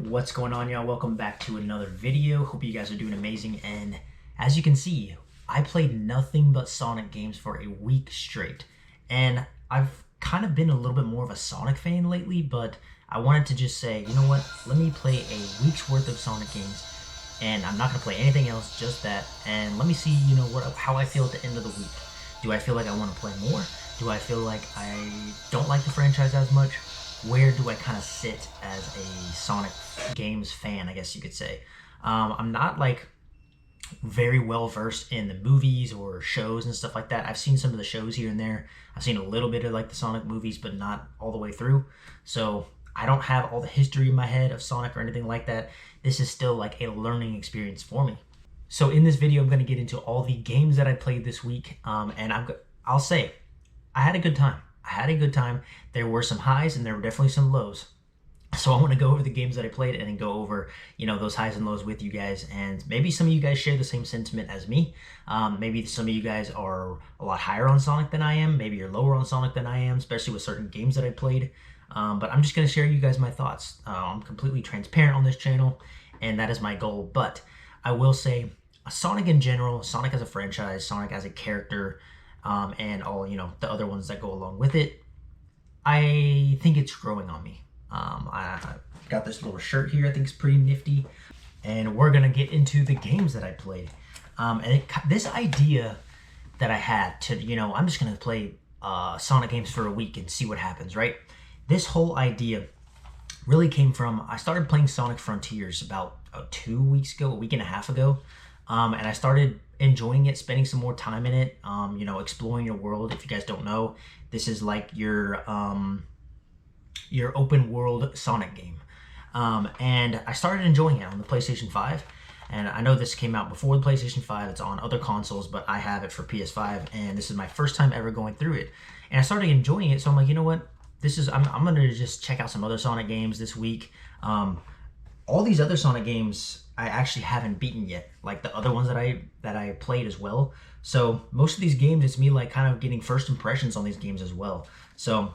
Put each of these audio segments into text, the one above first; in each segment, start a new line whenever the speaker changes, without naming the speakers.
What's going on, y'all? Welcome back to another video. Hope you guys are doing amazing. And as you can see, I played nothing but Sonic games for a week straight. And I've kind of been a little bit more of a Sonic fan lately, but I wanted to just say, you know what? Let me play a week's worth of Sonic games. And I'm not going to play anything else, just that. And let me see, how I feel at the end of the week. Do I feel like I want to play more? Do I feel like I don't like the franchise as much? Where do I kind of sit as a Sonic games fan, I guess you could say. I'm not like very well versed in the movies or shows and stuff like that. I've seen some of the shows here and there. I've seen a little bit of like the Sonic movies, but not all the way through. So I don't have all the history in my head of Sonic or anything like that. This is still like a learning experience for me. So in this video, I'm going to get into all the games that I played this week. And I'll say, I had a good time. There were some highs and there were definitely some lows. So I want to go over the games that I played and then go over, those highs and lows with you guys. And maybe some of you guys share the same sentiment as me. Maybe some of you guys are a lot higher on Sonic than I am. Maybe you're lower on Sonic than I am, especially with certain games that I played. But I'm just going to share you guys my thoughts. I'm completely transparent on this channel, and that is my goal. But I will say, Sonic in general, Sonic as a franchise, Sonic as a character, and all, the other ones that go along with it, I think it's growing on me. I got this little shirt here, I think it's pretty nifty. And we're going to get into the games that I played. This idea that I had to, I'm just going to play Sonic games for a week and see what happens, right? This whole idea really came from, I started playing Sonic Frontiers about 2 weeks ago, a week and a half ago. And I started enjoying it, spending some more time in it, exploring your world. If you guys don't know, this is like your open world Sonic game. And I started enjoying it on the PlayStation 5. And I know this came out before the PlayStation 5. It's on other consoles, but I have it for PS5. And this is my first time ever going through it. And I started enjoying it. So I'm like, you know what? I'm going to just check out some other Sonic games this week. All these other Sonic games I actually haven't beaten yet, like the other ones that I played as well. So most of these games, it's me like kind of getting first impressions on these games as well. So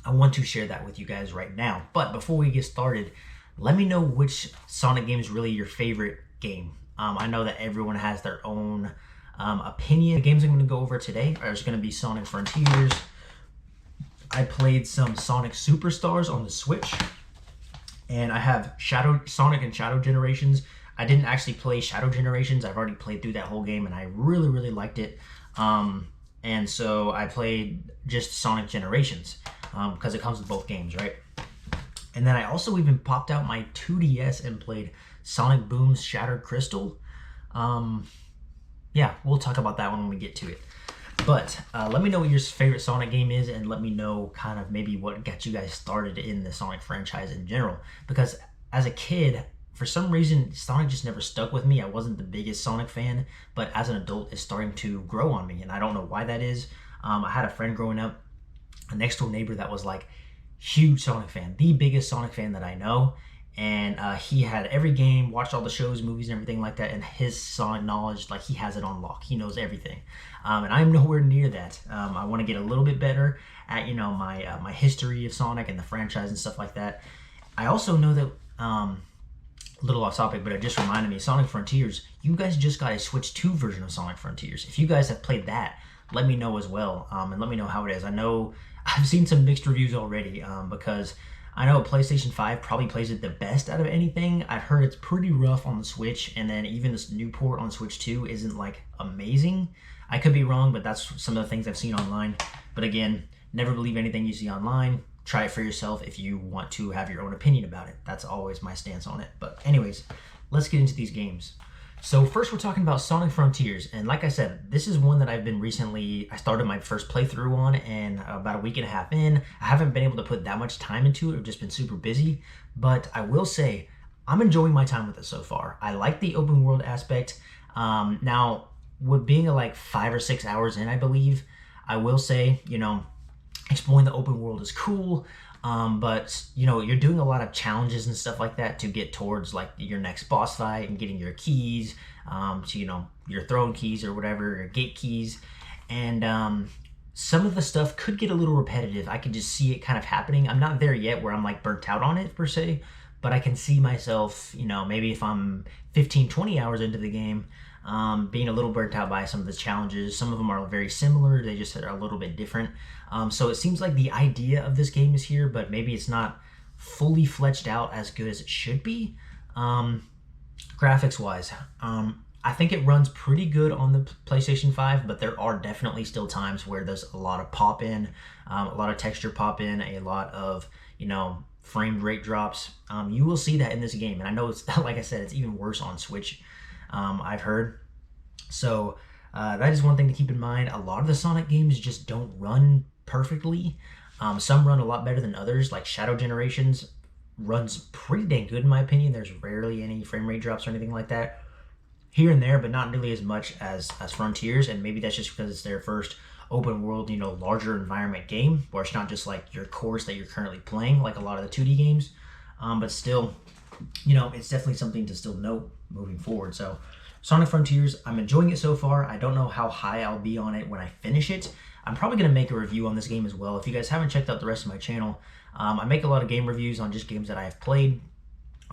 I want to share that with you guys right now. But before we get started, let me know which Sonic game is really your favorite game. I know that everyone has their own opinion. The games I'm going to go over today are just going to be Sonic Frontiers. I played some Sonic Superstars on the Switch. And I have Sonic and Shadow Generations. I didn't actually play Shadow Generations. I've already played through that whole game, and I really, really liked it. And so I played just Sonic Generations because it comes with both games, right? And then I also even popped out my 2DS and played Sonic Boom's Shattered Crystal. Yeah, we'll talk about that one when we get to it. But let me know what your favorite Sonic game is, and let me know kind of maybe what got you guys started in the Sonic franchise in general. Because as a kid, for some reason, Sonic just never stuck with me. I wasn't the biggest Sonic fan, but as an adult, it's starting to grow on me, and I don't know why that is. I had a friend growing up, a next door neighbor that was like huge Sonic fan, the biggest Sonic fan that I know. And he had every game, watched all the shows, movies, and everything like that. And his Sonic knowledge, like he has it on lock. He knows everything. And I'm nowhere near that. I want to get a little bit better at, my history of Sonic and the franchise and stuff like that. I also know that, a little off topic, but it just reminded me, Sonic Frontiers, you guys just got a Switch 2 version of Sonic Frontiers. If you guys have played that, let me know as well. And let me know how it is. I know I've seen some mixed reviews already because I know PlayStation 5 probably plays it the best out of anything. I've heard it's pretty rough on the Switch, and then even this new port on Switch 2 isn't like amazing. I could be wrong, but that's some of the things I've seen online. But again, never believe anything you see online. Try it for yourself if you want to have your own opinion about it. That's always my stance on it. But anyways, let's get into these games. So first we're talking about Sonic Frontiers, and like I said, this is one that I've been recently, I started my first playthrough on, and about a week and a half in, I haven't been able to put that much time into it. I've just been super busy, but I will say, I'm enjoying my time with it so far. I like the open world aspect. Now, with being like 5 or 6 hours in, I believe, I will say, exploring the open world is cool. But you're doing a lot of challenges and stuff like that to get towards like your next boss fight and getting your keys, your throne keys or whatever, your gate keys. And some of the stuff could get a little repetitive. I could just see it kind of happening. I'm not there yet where I'm like burnt out on it per se, but I can see myself, maybe if I'm 15, 20 hours into the game, being a little burnt out by some of the challenges. Some of them are very similar, they just are a little bit different. So it seems like the idea of this game is here, but maybe it's not fully fleshed out as good as it should be. Graphics wise, I think it runs pretty good on the PlayStation 5, but there are definitely still times where there's a lot of pop in, a lot of texture pop in, a lot of, frame rate drops. You will see that in this game, and I know it's, like I said, it's even worse on Switch, I've heard. So that is one thing to keep in mind. A lot of the Sonic games just don't run perfectly. Some run a lot better than others, like Shadow Generations runs pretty dang good in my opinion. There's rarely any frame rate drops or anything like that. Here and there, but not nearly as much as Frontiers, and maybe that's just because it's their first open world, larger environment game, where it's not just like your course that you're currently playing, like a lot of the 2D games. But still, it's definitely something to still note moving forward. So Sonic Frontiers, I'm enjoying it so far. I don't know how high I'll be on it when I finish it. I'm probably going to make a review on this game as well. If you guys haven't checked out the rest of my channel, I make a lot of game reviews on just games that I have played.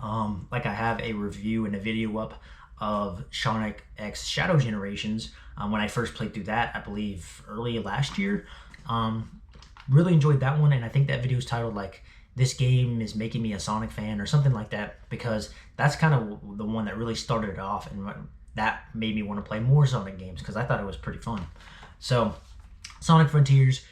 Like I have a review and a video up of Sonic X Shadow Generations when I first played through that, I believe early last year. Really enjoyed that one, and I think that video is titled like "This Game is Making Me a Sonic Fan" or something like that, because that's kind of the one that really started it off, and that made me want to play more Sonic games because I thought it was pretty fun. So Sonic Frontiers,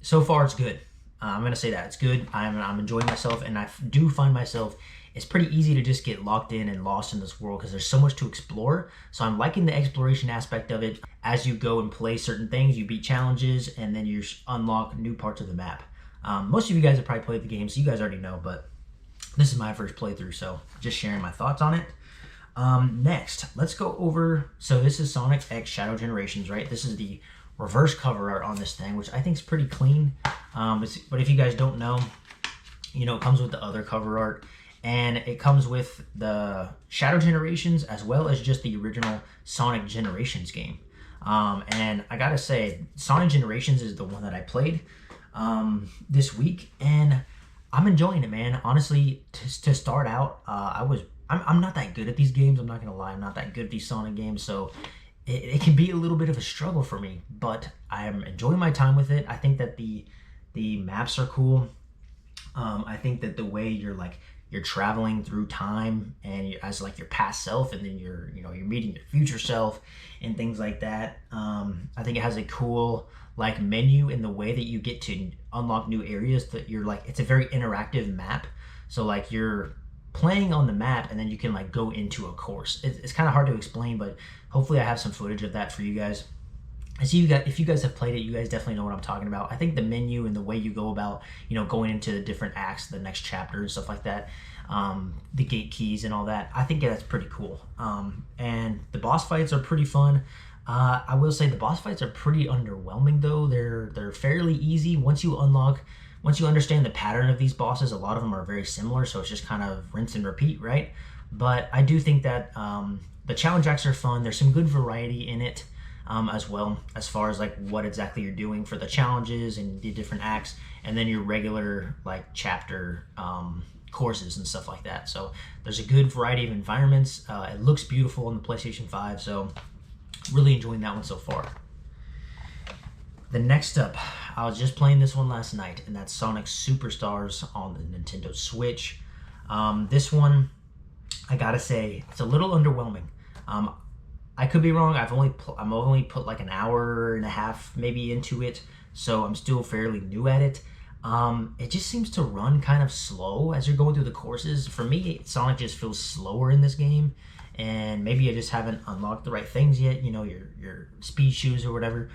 so far it's good. I'm gonna say that it's good. I'm enjoying myself, and I do find myself, it's pretty easy to just get locked in and lost in this world because there's so much to explore. So I'm liking the exploration aspect of it. As you go and play certain things, you beat challenges, and then you unlock new parts of the map. Most of you guys have probably played the game, so you guys already know, but this is my first playthrough, so just sharing my thoughts on it. Next, let's go over, so this is Sonic X Shadow Generations, right? This is the reverse cover art on this thing, which I think is pretty clean. But if you guys don't know, it comes with the other cover art, and it comes with the Shadow Generations as well as just the original Sonic Generations game. And I gotta say, Sonic Generations is the one that I played this week, and I'm enjoying it, man. Honestly, to start out, I'm not that good at these games. I'm not gonna lie, I'm not that good at these Sonic games, so it can be a little bit of a struggle for me, but I am enjoying my time with it. I think that the maps are cool. I think that the way you're traveling through time and as like your past self, and then you're meeting your future self and things like that. I think it has a cool like menu in the way that you get to unlock new areas, that you're like, it's a very interactive map. So like you're playing on the map, and then you can like go into a course. It's kind of hard to explain, but hopefully I have some footage of that for you guys. I see if you guys have played it, you guys definitely know what I'm talking about. I think the menu and the way you go about, going into the different acts, the next chapter and stuff like that, the gate keys and all that, I think that's pretty cool. And the boss fights are pretty fun. I will say the boss fights are pretty underwhelming though. They're fairly easy. Once you understand the pattern of these bosses, a lot of them are very similar, so it's just kind of rinse and repeat, right? But I do think that the challenge acts are fun. There's some good variety in it. As well, as far as like what exactly you're doing for the challenges and the different acts, and then your regular like chapter courses and stuff like that. So there's a good variety of environments. It looks beautiful on the PlayStation 5, so really enjoying that one so far. The next up, I was just playing this one last night, and that's Sonic Superstars on the Nintendo Switch. This one, I gotta say, it's a little underwhelming. I could be wrong. I've only put like an hour and a half maybe into it, so I'm still fairly new at it. It just seems to run kind of slow as you're going through the courses. For me, Sonic just feels slower in this game, and maybe I just haven't unlocked the right things yet, your speed shoes or whatever.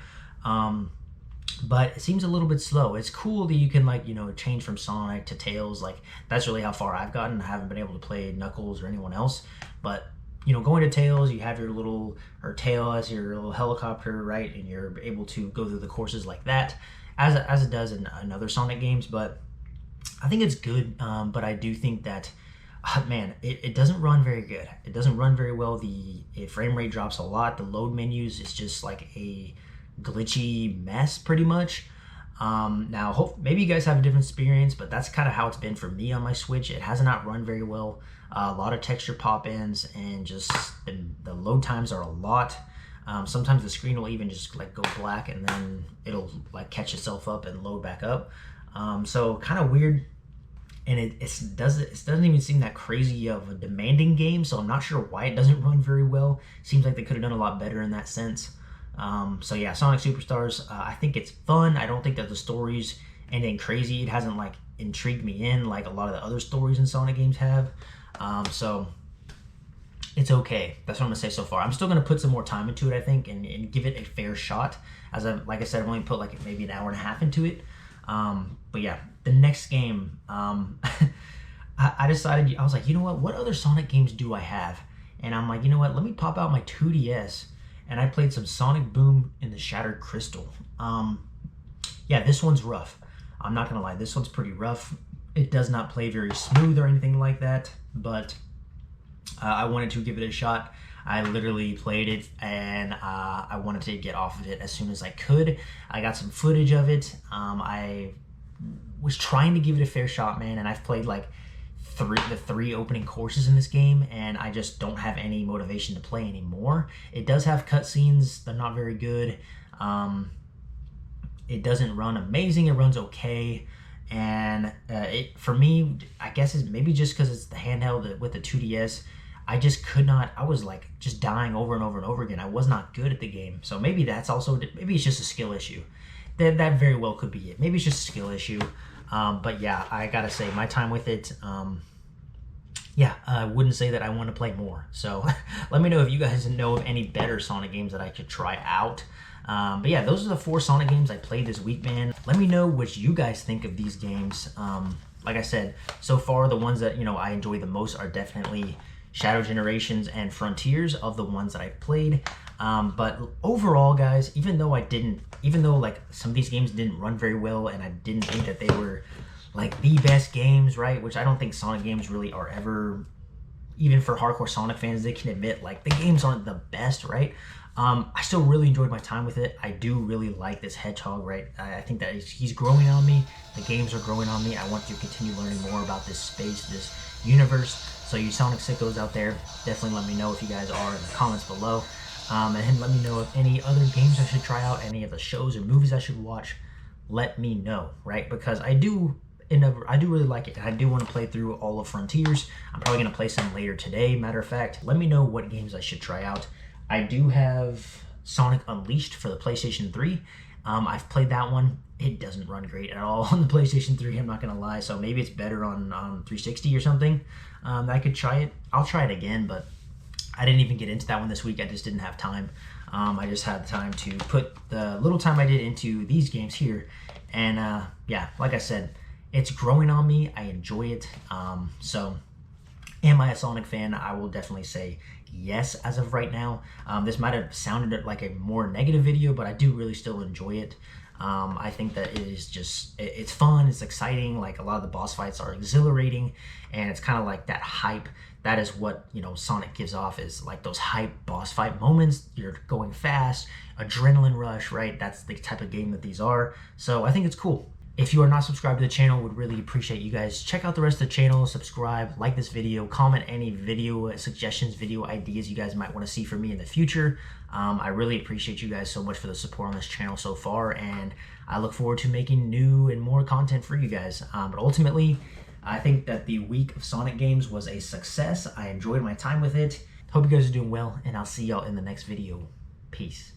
But it seems a little bit slow. It's cool that you can change from Sonic to Tails. Like, that's really how far I've gotten. I haven't been able to play Knuckles or anyone else, but going to Tails, you have your Tail as your little helicopter, right? And you're able to go through the courses like that, as it does in other Sonic games. But I think it's good, but I do think that, man, it doesn't run very good. It doesn't run very well. The frame rate drops a lot. The load menus is just like a glitchy mess, pretty much. Now, maybe you guys have a different experience, but that's kind of how it's been for me on my Switch. It has not run very well. A lot of texture pop-ins, and just the load times are a lot. Sometimes the screen will even just like go black, and then it'll like catch itself up and load back up. So kind of weird. And it doesn't even seem that crazy of a demanding game, so I'm not sure why it doesn't run very well. Seems like they could have done a lot better in that sense. So yeah, Sonic Superstars, I think it's fun. I don't think that the story's anything crazy. It hasn't like intrigued me in like a lot of the other stories in Sonic games have. So it's okay. That's what I'm gonna say so far. I'm still gonna put some more time into it, I think, and give it a fair shot. Like I said, I've only put like maybe an hour and a half into it. But yeah, the next game, I decided, I was like, you know what other Sonic games do I have? And I'm like, you know what, let me pop out my 2DS, and I played some Sonic Boom in the Shattered Crystal. Yeah, this one's rough. I'm not gonna lie, this one's pretty rough. It does not play very smooth or anything like that, but I wanted to give it a shot. I literally played it, and I wanted to get off of it as soon as I could. I got some footage of it. I was trying to give it a fair shot, man, and I've played like the three opening courses in this game, and I just don't have any motivation to play anymore. It does have cutscenes. They're not very good. It doesn't run amazing. It runs okay. And for me, I guess it's maybe just because it's the handheld with the 2DS. I just could not, I was like just dying over and over and over again. I was not good at the game. So maybe that's also, maybe it's just a skill issue. That very well could be it. Maybe it's just a skill issue. But yeah, I gotta say, my time with it, yeah, I wouldn't say that I want to play more. So let me know if you guys know of any better Sonic games that I could try out. But yeah, those are the 4 Sonic games I played this week, man. Let me know what you guys think of these games. Like I said, so far the ones that, you know, I enjoy the most are definitely Shadow Generations and Frontiers of the ones that I've played. But overall, guys, even though like some of these games didn't run very well, and I didn't think that they were like the best games, right? Which I don't think Sonic games really are ever, even for hardcore Sonic fans, they can admit like the games aren't the best, right? I still really enjoyed my time with it. I do really like this hedgehog, right? I think that he's growing on me. The games are growing on me. I want to continue learning more about this space, this universe. So you Sonic sickos out there, definitely let me know if you guys are in the comments below. And let me know if any other games I should try out, any of the shows or movies I should watch. Let me know, right? Because I do really like it, and I do want to play through all of Frontiers. I'm probably going to play some later today, matter of fact. Let me know what games I should try out. I do have Sonic Unleashed for the PlayStation 3. I've played that one. It doesn't run great at all on the PlayStation 3, I'm not going to lie. So maybe it's better on 360 or something. I could try it. I'll try it again, but I didn't even get into that one this week. I just didn't have time. I just had the time to put the little time I did into these games here. And yeah, like I said, it's growing on me. I enjoy it. So am I a Sonic fan? I will definitely say yes as of right now. This might have sounded like a more negative video, but I do really still enjoy it. I think that it is just, it's fun, it's exciting, like a lot of the boss fights are exhilarating, and it's kind of like that hype. That is what, you know, Sonic gives off, is like those hype boss fight moments. You're going fast, adrenaline rush, right? That's the type of game that these are. So I think it's cool. If you are not subscribed to the channel, would really appreciate you guys. Check out the rest of the channel, subscribe, like this video, comment any video suggestions, video ideas you guys might want to see from me in the future. I really appreciate you guys so much for the support on this channel so far, and I look forward to making new and more content for you guys. But ultimately, I think that the week of Sonic games was a success. I enjoyed my time with it. Hope you guys are doing well, and I'll see y'all in the next video. Peace.